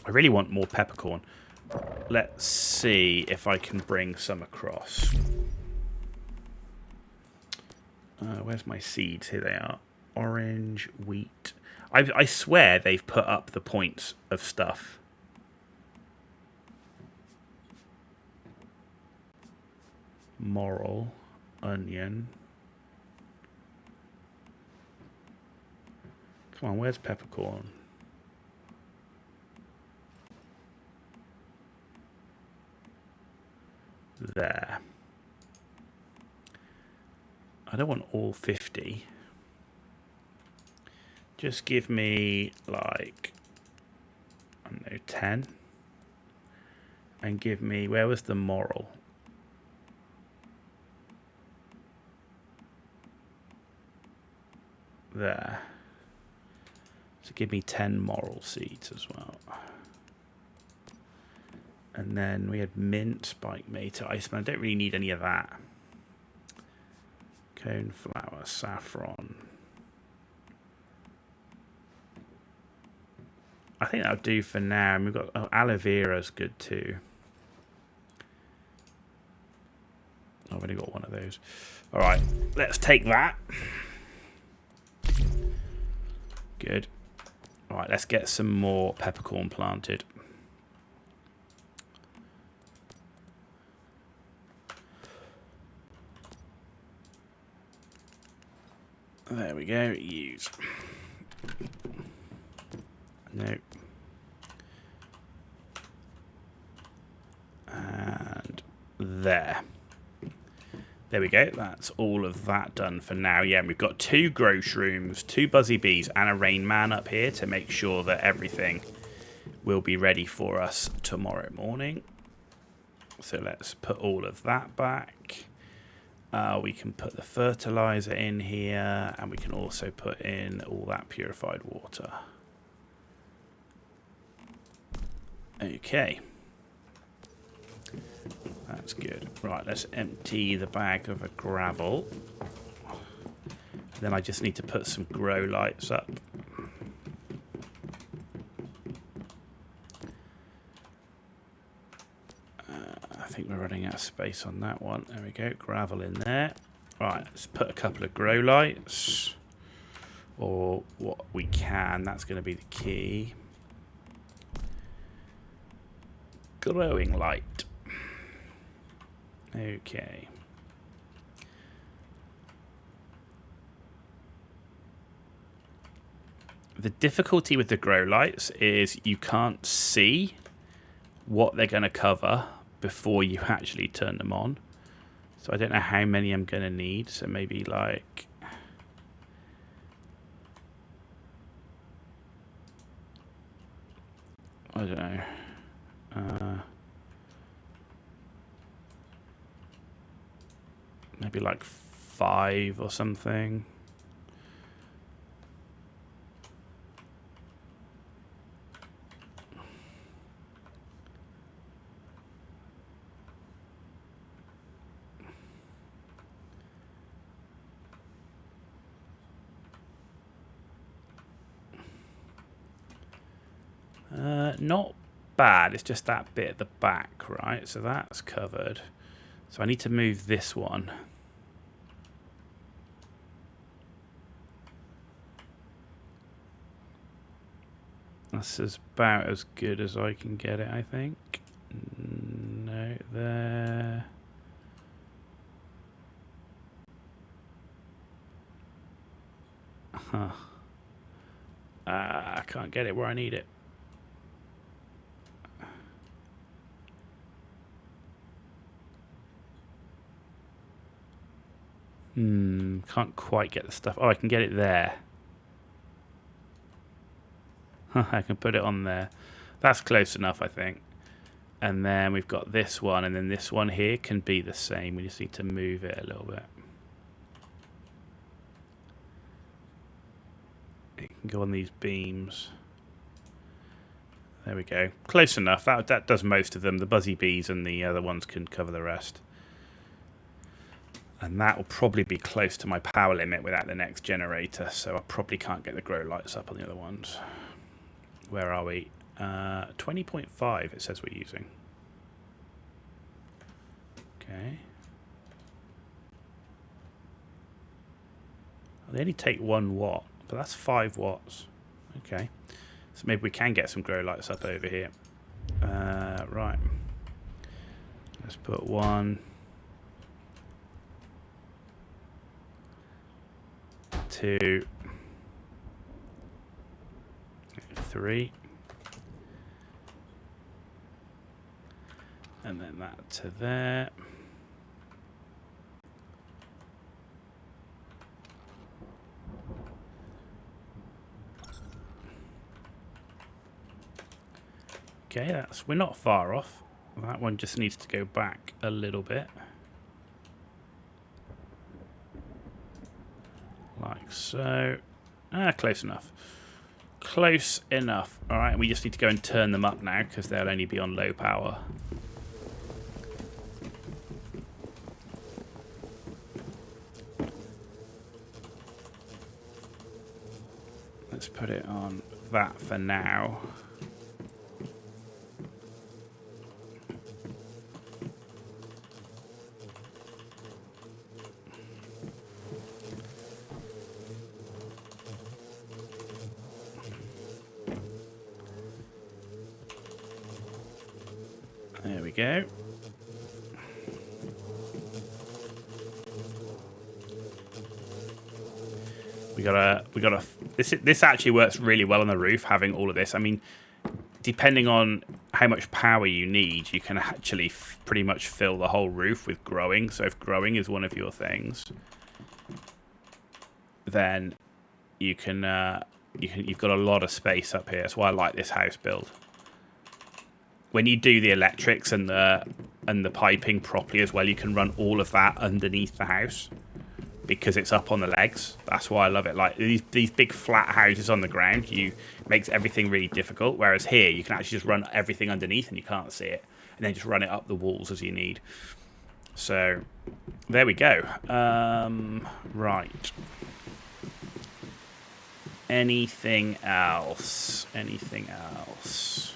I really want more peppercorn. Let's see if I can bring some across. Where's my seeds? Here they are. Orange, wheat. I swear they've put up the points of stuff. Morel, onion. Come on, where's peppercorn? There. I don't want all 50. Just give me like, I don't know, 10. And give me, where was the morel? There. So give me 10 morel seeds as well. And then we had mint, spike mater, iceman. I don't really need any of that. Cone flower, saffron. I think that'll do for now. And we've got aloe vera's good too. I've only got one of those. All right, let's take that. Good. All right, let's get some more peppercorn planted. There we go. Use. No. And there. There we go. That's all of that done for now. Yeah, and we've got 2 grow shrooms, 2 buzzy bees, and a rain man up here to make sure that everything will be ready for us tomorrow morning. So let's put all of that back. We can put the fertilizer in here, and we can also put in all that purified water. Okay. That's good. Right, let's empty the bag of a gravel. Then I just need to put some grow lights up. I think we're running out of space on that one. There we go, gravel in there. Right, let's put a couple of grow lights. Or what we can, that's going to be the key. Glowing light. Okay. The difficulty with the grow lights is you can't see what they're going to cover before you actually turn them on. So I don't know how many I'm going to need. So maybe like... I don't know. Maybe like 5 or something. Not bad. It's just that bit at the back, right? So that's covered. So I need to move this one. This is about as good as I can get it, I think. No, there. Huh. I can't get it where I need it. Can't quite get the stuff. Oh, I can get it there. I can put it on there. That's close enough, I think. And then we've got this one, and then this one here can be the same. We just need to move it a little bit. It can go on these beams. There we go. Close enough. That does most of them. The buzzy bees and the other ones can cover the rest. And that will probably be close to my power limit without the next generator, so I probably can't get the grow lights up on the other ones. Where are we? 20.5 it says we're using. Okay. They only take 1 watt, but that's 5 watts. Okay. So maybe we can get some grow lights up over here. Right. Let's put 1, 2, 3. And then that to there. Okay, we're not far off. That one just needs to go back a little bit. Like so. Close enough. Close enough. Alright, we just need to go and turn them up now because they'll only be on low power. Let's put it on that for now. There we go. This actually works really well on the roof, having all of this. I mean, depending on how much power you need, you can actually pretty much fill the whole roof with growing. So if growing is one of your things, then you've got a lot of space up here. That's why I like this house build. When you do the electrics and the piping properly as well, you can run all of that underneath the house because it's up on the legs. That's why I love it. Like these big flat houses on the ground, makes everything really difficult. Whereas here, you can actually just run everything underneath and you can't see it, and then just run it up the walls as you need. So there we go. Right. Anything else? Anything else?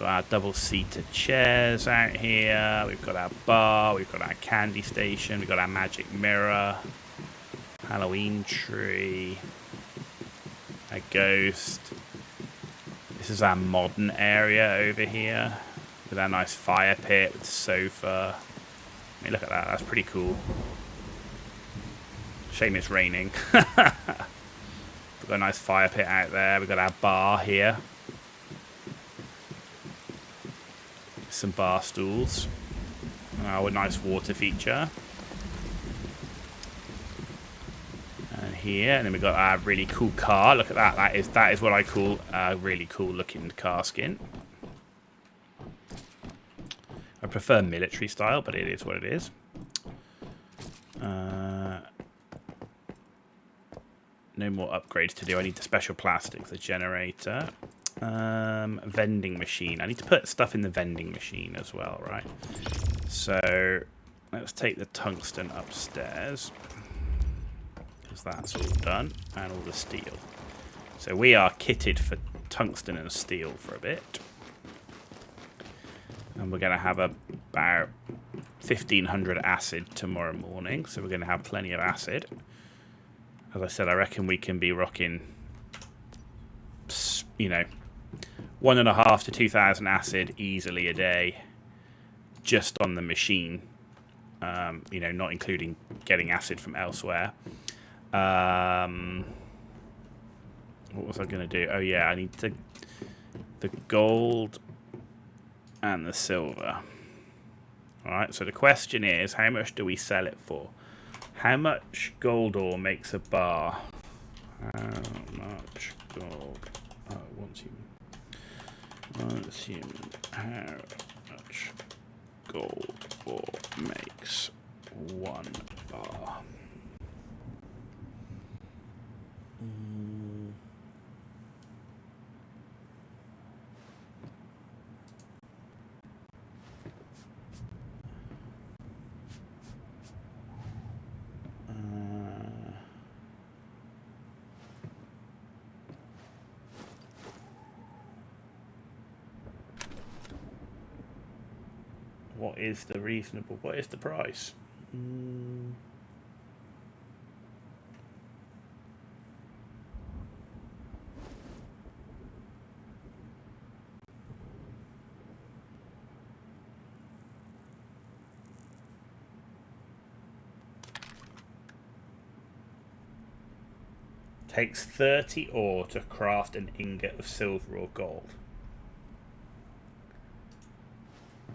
Got our double-seated chairs out here. We've got our bar. We've got our candy station. We've got our magic mirror. Halloween tree. A ghost. This is our modern area over here with our nice fire pit with sofa. I mean, look at that. That's pretty cool. Shame it's raining. We've got a nice fire pit out there. We've got our bar here. Some bar stools. A nice water feature. And here, and then we've got our really cool car. Look at that. That is what I call a really cool looking car skin. I prefer military style, but it is what it is. No more upgrades to do. I need the special plastic, the generator. Vending machine. I need to put stuff in the vending machine as well, right? So let's take the tungsten upstairs because that's all done, and all the steel. So we are kitted for tungsten and steel for a bit, and we're going to have about 1,500 acid tomorrow morning. So we're going to have plenty of acid. As I said, I reckon we can be rocking, 1.5 to 2,000 acid easily a day, just on the machine. Not including getting acid from elsewhere. What was I going to do? Oh yeah, I need the gold and the silver. All right. So the question is, how much do we sell it for? How much gold ore makes a bar? How much gold? Oh, once human. How much gold ore makes 1 bar? what is the reasonable? What is the price? Takes 30 ore to craft an ingot of silver or gold.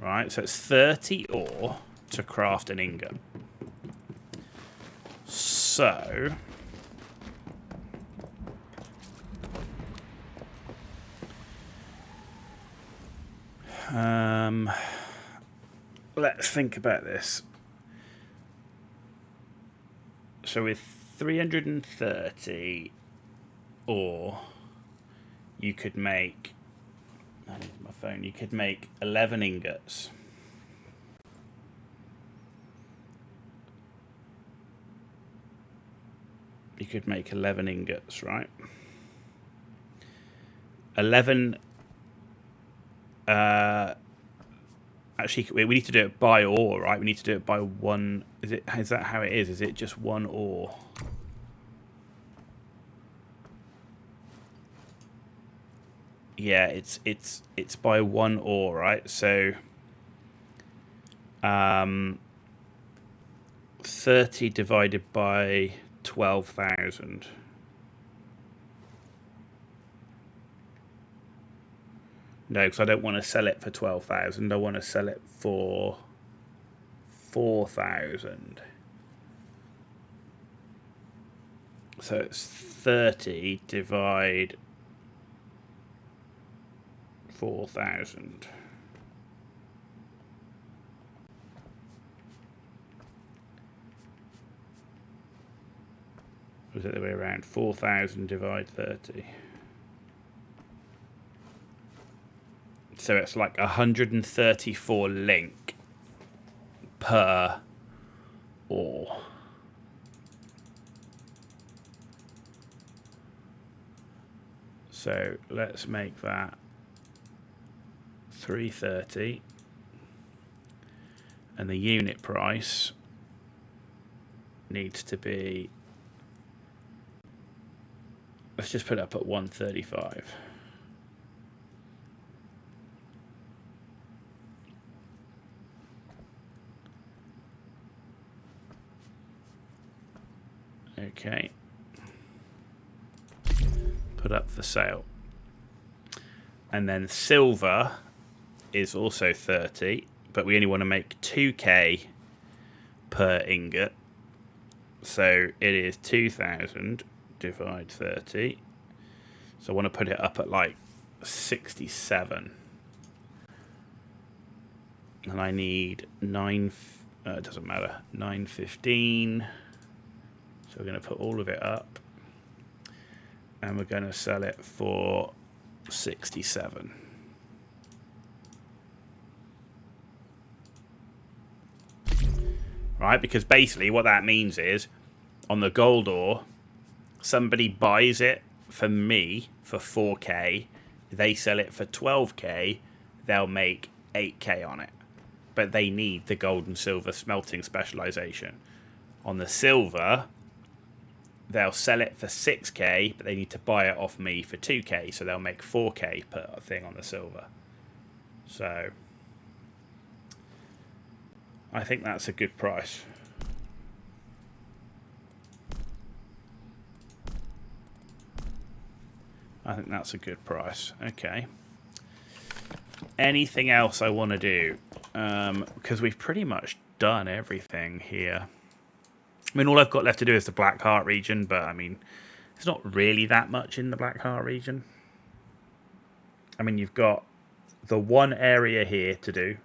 Right, so it's 30 ore to craft an ingot. So let's think about this. So with 330 ore, you could make, I need my phone, you could make 11 ingots. You could make 11 ingots, right? 11. Actually, we need to do it by ore, right? We need to do it by one. Is that how it is? Is it just one ore? Yeah, it's by one ore, right? So 30 divided by 12,000. No, because I don't want to sell it for 12,000. I want to sell it for 4,000. So it's 30 divide 4,000. Was it the way around? 4,000 divide 30. So it's like 134 link per ore. So let's make that 330. And the unit price needs to be, let's just put it up at 135. Okay. Put up for sale. And then silver is also 30, but we only want to make 2k per ingot. So it is 2,000 divide 30. So I want to put it up at like 67. And I need 9, it doesn't matter, 915. So we're going to put all of it up. And we're going to sell it for 67. Right, because basically what that means is, on the gold ore, somebody buys it from me for 4k, they sell it for 12k, they'll make 8k on it. But they need the gold and silver smelting specialization. On the silver, they'll sell it for 6k, but they need to buy it off me for 2k, so they'll make 4k per thing on the silver. So I think that's a good price. I think that's a good price. Okay. Anything else I want to do? Because we've pretty much done everything here. I mean, all I've got left to do is the Black Heart region, but I mean, there's not really that much in the Black Heart region. I mean, you've got the one area here to do,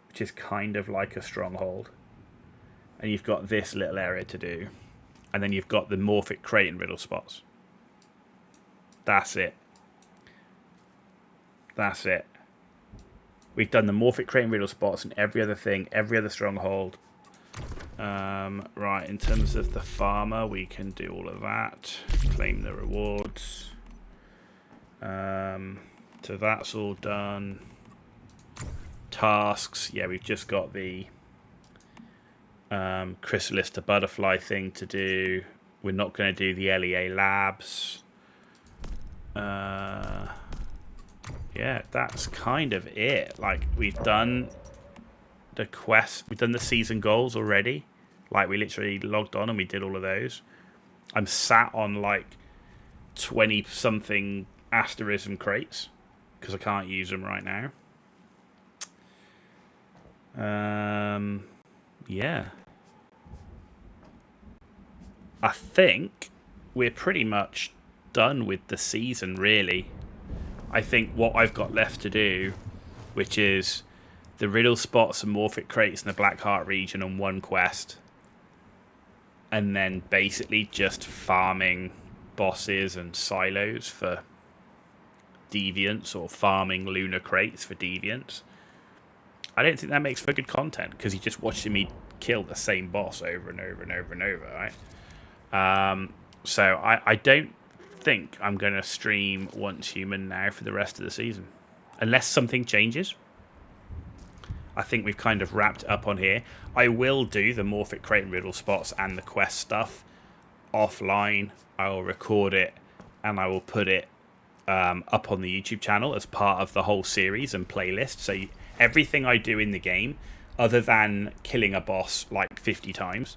which is kind of like a stronghold. And you've got this little area to do. And then you've got the Morphic Crate and Riddle spots. That's it. That's it. We've done the Morphic Crate and Riddle spots and every other thing, every other stronghold. Right, in terms of the farmer, we can do all of that. Claim the rewards. So that's all done. tasks. Yeah, we've just got the Chrysalista butterfly thing to do. We're not going to do the LEA labs. Yeah, that's kind of it. Like, we've done the quest, we've done the season goals already. Like, we literally logged on and we did all of those. I'm sat on like 20 something asterism crates because I can't use them right now. Yeah, I think we're pretty much done with the season, really. I think what I've got left to do, which is the riddle spots and morphic crates in the Blackheart region on one quest, and then basically just farming bosses and silos for deviants, or farming lunar crates for deviants. I don't think that makes for good content, because you're just watching me kill the same boss over and over and over and over, right? So I don't think I'm going to stream Once Human now for the rest of the season, unless something changes. I think we've kind of wrapped up on here. I will do the morphic crate and riddle spots and the quest stuff offline. I will record it and I will put it up on the YouTube channel as part of the whole series and playlist. So everything I do in the game, other than killing a boss like 50 times,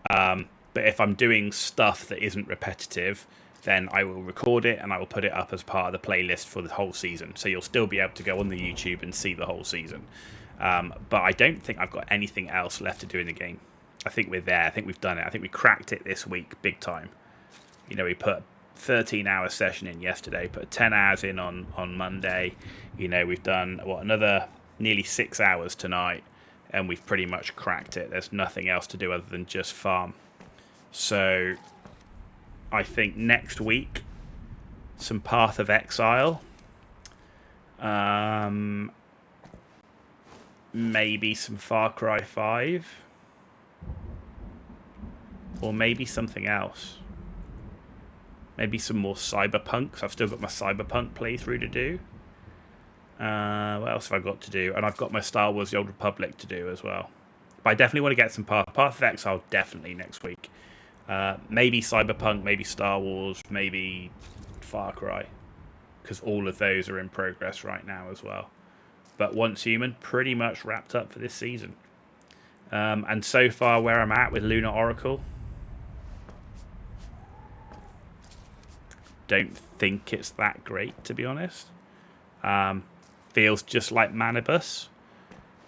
but if I'm doing stuff that isn't repetitive, then I will record it and I will put it up as part of the playlist for the whole season. So you'll still be able to go on the YouTube and see the whole season. But I don't think I've got anything else left to do in the game. I think we're there. I think we've done it. I think we cracked it this week, big time. You know, we put a 13-hour session in yesterday, put 10 hours in on Monday. You know, we've done, another nearly 6 hours tonight, and we've pretty much cracked it. There's nothing else to do other than just farm. So I think next week, some Path of Exile. Maybe some Far Cry 5. Or maybe something else. Maybe some more Cyberpunk, 'cause I've still got my Cyberpunk playthrough to do. What else have I got to do? And I've got my Star Wars The Old Republic to do as well. But I definitely want to get some Path of Exile definitely next week. Maybe Cyberpunk, maybe Star Wars, maybe Far Cry. Because all of those are in progress right now as well. But Once Human, pretty much wrapped up for this season. And so far where I'm at with Lunar Oracle, don't think it's that great, to be honest. Feels just like Manibus,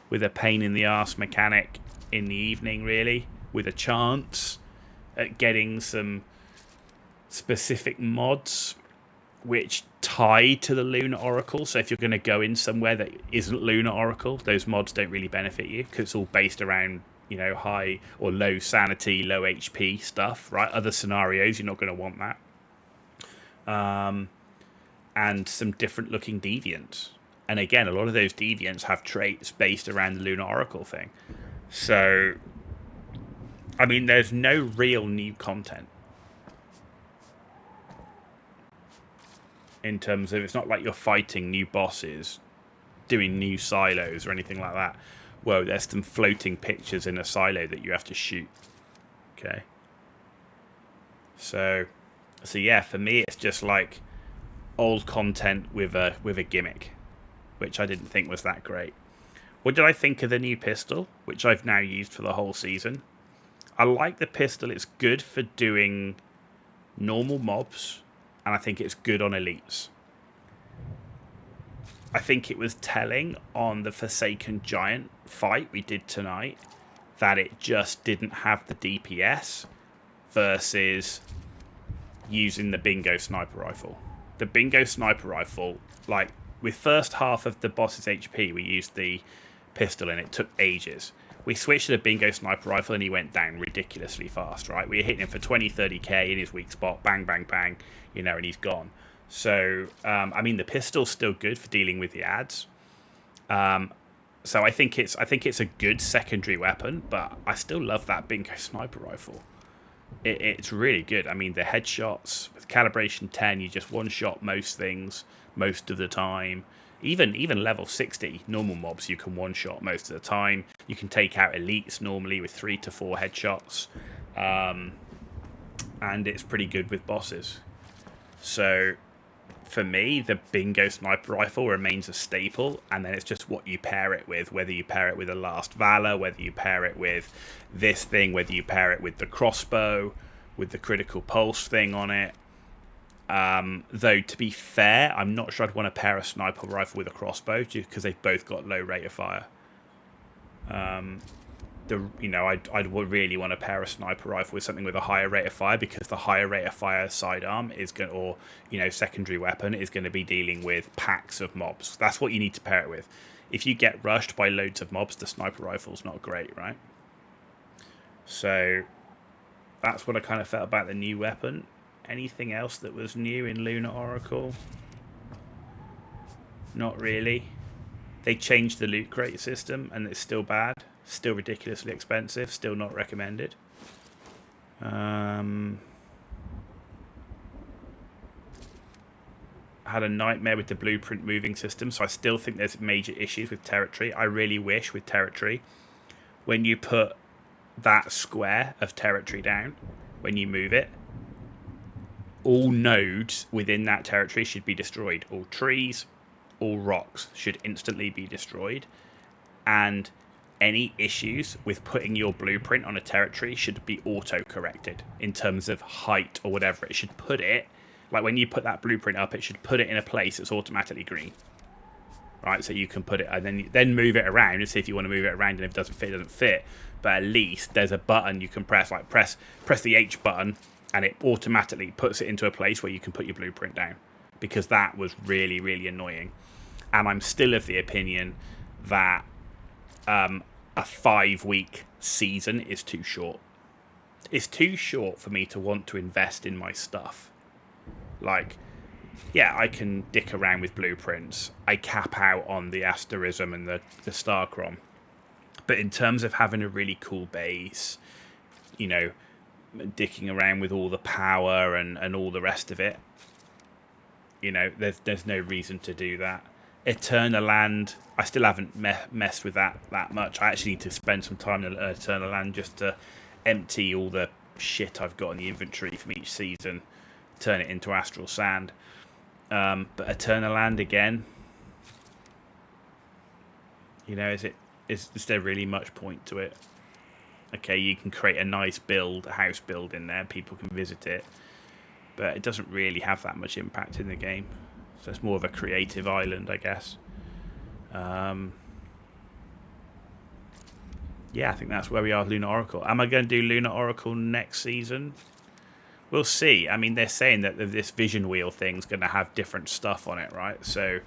with a pain in the arse mechanic in the evening, really, with a chance at getting some specific mods which tie to the Lunar Oracle. So if you're going to go in somewhere that isn't Lunar Oracle, those mods don't really benefit you, because it's all based around, you know, high or low sanity, low HP stuff, right? Other scenarios, you're not going to want that. And some different looking deviants. And again, a lot of those deviants have traits based around the Lunar Oracle thing. So, I mean, there's no real new content. In terms of, it's not like you're fighting new bosses, doing new silos or anything like that. Whoa, there's some floating pictures in a silo that you have to shoot. Okay. So yeah, for me, it's just like old content with a gimmick, which I didn't think was that great. What did I think of the new pistol, which I've now used for the whole season? I like the pistol. It's good for doing normal mobs, and I think it's good on elites. I think it was telling on the Forsaken Giant fight we did tonight that it just didn't have the DPS versus using the Bingo Sniper Rifle. The Bingo Sniper Rifle, like, with first half of the boss's HP, we used the pistol and it took ages. We switched to the Bingo Sniper Rifle and he went down ridiculously fast, right? We were hitting him for 20, 30k in his weak spot, bang, bang, bang, you know, and he's gone. So, I mean, the pistol's still good for dealing with the ads. So I think it's a good secondary weapon, but I still love that Bingo Sniper Rifle. It's really good. I mean, the headshots with calibration 10, you just one-shot most things most of the time. even level 60 normal mobs you can one-shot most of the time. You can take out elites normally with 3 to 4 headshots. And it's pretty good with bosses. So for me, the bingo sniper rifle remains a staple, and then it's just what you pair it with, whether you pair it with a Last Valor, whether you pair it with this thing, whether you pair it with the crossbow, with the critical pulse thing on it. Though, to be fair, I'm not sure I'd want to pair a sniper rifle with a crossbow, just because they've both got low rate of fire. I'd really want to pair a sniper rifle with something with a higher rate of fire, because the higher rate of fire sidearm is going, or secondary weapon is going to be dealing with packs of mobs. That's what you need to pair it with. If you get rushed by loads of mobs, the sniper rifle's not great, right? So that's what I kind of felt about the new weapon. Anything else that was new in Lunar Oracle? Not really. They changed the loot crate system, and it's still bad. Still ridiculously expensive. Still not recommended. I had a nightmare with the blueprint moving system, so I still think there's major issues with territory. I really wish with territory, when you put that square of territory down, when you move it, all nodes within that territory should be destroyed. All trees, all rocks should instantly be destroyed. And any issues with putting your blueprint on a territory should be auto-corrected in terms of height or whatever. It should put it, like when you put that blueprint up, it should put it in a place that's automatically green. Right, so you can put it, and then move it around and see if you want to move it around, and if it doesn't fit, it doesn't fit. But at least there's a button you can press, like press the H button, and it automatically puts it into a place where you can put your blueprint down, because that was really, really annoying. And I'm still of the opinion that a 5-week season is too short. It's too short for me to want to invest in my stuff. Like, yeah, I can dick around with blueprints. I cap out on the asterism and the Starchron. But in terms of having a really cool base, dicking around with all the power and all the rest of it, there's no reason to do that. Eternal Land, I still haven't messed with that much. I actually need to spend some time in Eternal Land just to empty all the shit I've got in the inventory from each season, turn it into Astral Sand. But Eternal Land again, is there really much point to it? Okay, you can create a nice build, a house build in there, people can visit it, but it doesn't really have that much impact in the game. So it's more of a creative island, I guess. Yeah, I think that's where we are with Lunar Oracle. Am I going to do Lunar Oracle next season? We'll see. I mean, they're saying that this vision wheel thing's going to have different stuff on it, right? So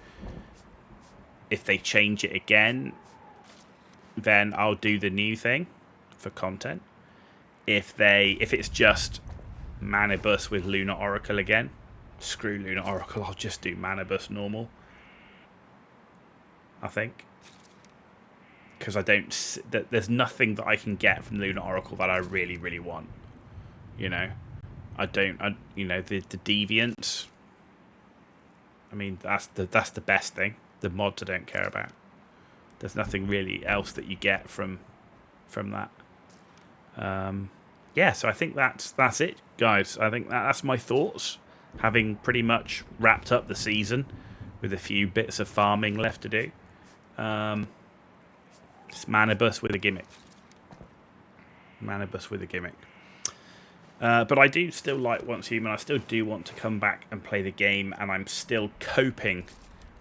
if they change it again, then I'll do the new thing for content. If it's just Manibus with Lunar Oracle again, screw Lunar Oracle, I'll just do Manibus normal, I think, because there's nothing that I can get from Lunar Oracle that I really, really want. The deviants, I mean, that's the best thing. The mods I don't care about. There's nothing really else that you get from that. Yeah, so I think that's it, guys. I think that's my thoughts, having pretty much wrapped up the season with a few bits of farming left to do. It's Manibus with a gimmick. But I do still like Once Human. I still do want to come back and play the game, and I'm still coping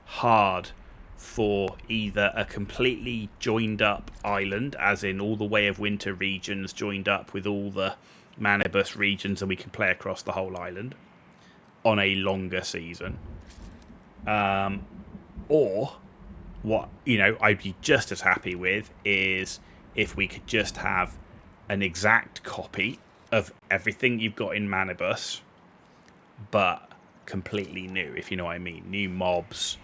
hard for either a completely joined up island, as in all the Way of Winter regions joined up with all the Manibus regions, and we can play across the whole island on a longer season. Or what I'd be just as happy with is if we could just have an exact copy of everything you've got in Manibus, but completely new, if you know what I mean. New mobs,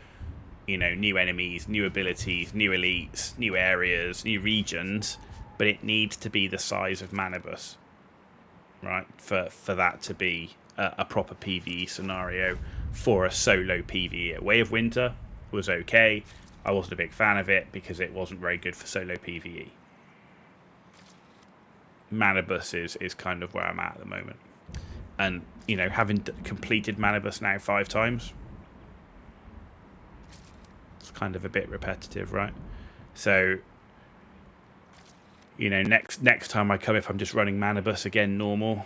new enemies, new abilities, new elites, new areas, new regions, but it needs to be the size of Manibus, right? For that to be a proper PvE scenario for a solo PvE. Way of Winter, was okay. I wasn't a big fan of it because it wasn't very good for solo PvE. Manibus is kind of where I'm at the moment. And, you know, having completed Manibus now 5 times, it's kind of a bit repetitive, right? So, you know, next time I come, if I'm just running Manibus again normal,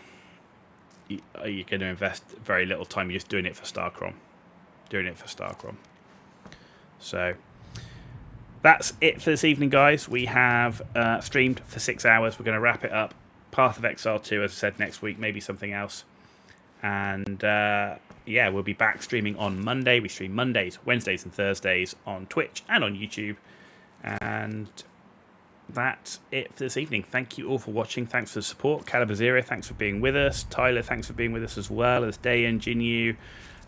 you're going to invest very little time. You're just doing it for Starcrom. So that's it for this evening, guys. We have streamed for 6 hours. We're going to wrap it up. Path of Exile 2, as I said, next week, maybe something else. And yeah, we'll be back streaming on Monday. We stream Mondays, Wednesdays, and Thursdays on Twitch and on YouTube. And that's it for this evening. Thank you all for watching. Thanks for the support. Caliber Zero, thanks for being with us. Tyler, thanks for being with us as well. As Dayan, Jinyu,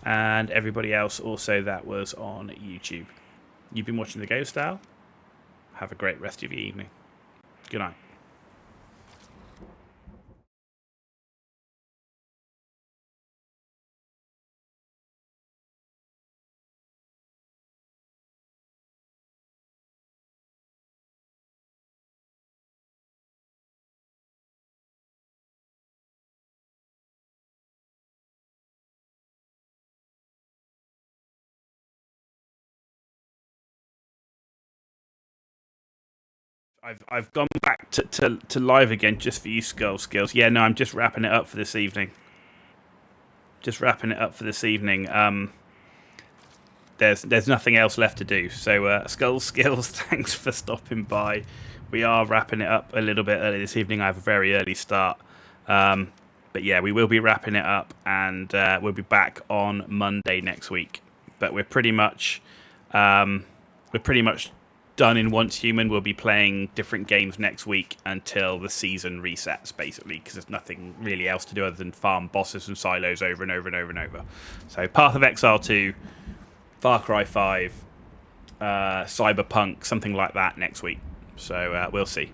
and everybody else also that was on YouTube. You've been watching The Ghost Style. Have a great rest of your evening. Good night. I've gone back to live again just for you, Skull Skills. Yeah, no, I'm just wrapping it up for this evening. There's nothing else left to do. So, Skull Skills, thanks for stopping by. We are wrapping it up a little bit early this evening. I have a very early start. But yeah, we will be wrapping it up, and we'll be back on Monday next week. But we're pretty much done in Once Human. We'll be playing different games next week until the season resets, basically, because there's nothing really else to do other than farm bosses and silos over and over and over and over. So Path of Exile 2, Far Cry 5, Cyberpunk, something like that next week. So we'll see.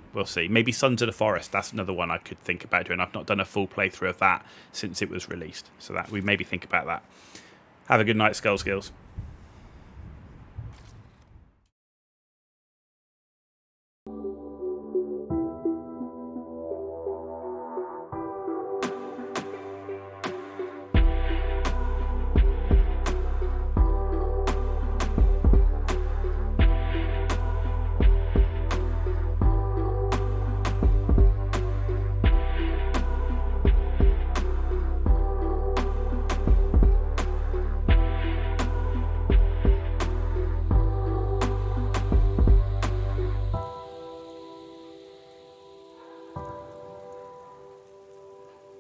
Maybe Sons of the Forest. That's another one I could think about doing. I've not done a full playthrough of that since it was released. So that we maybe think about that. Have a good night, Skull Skills.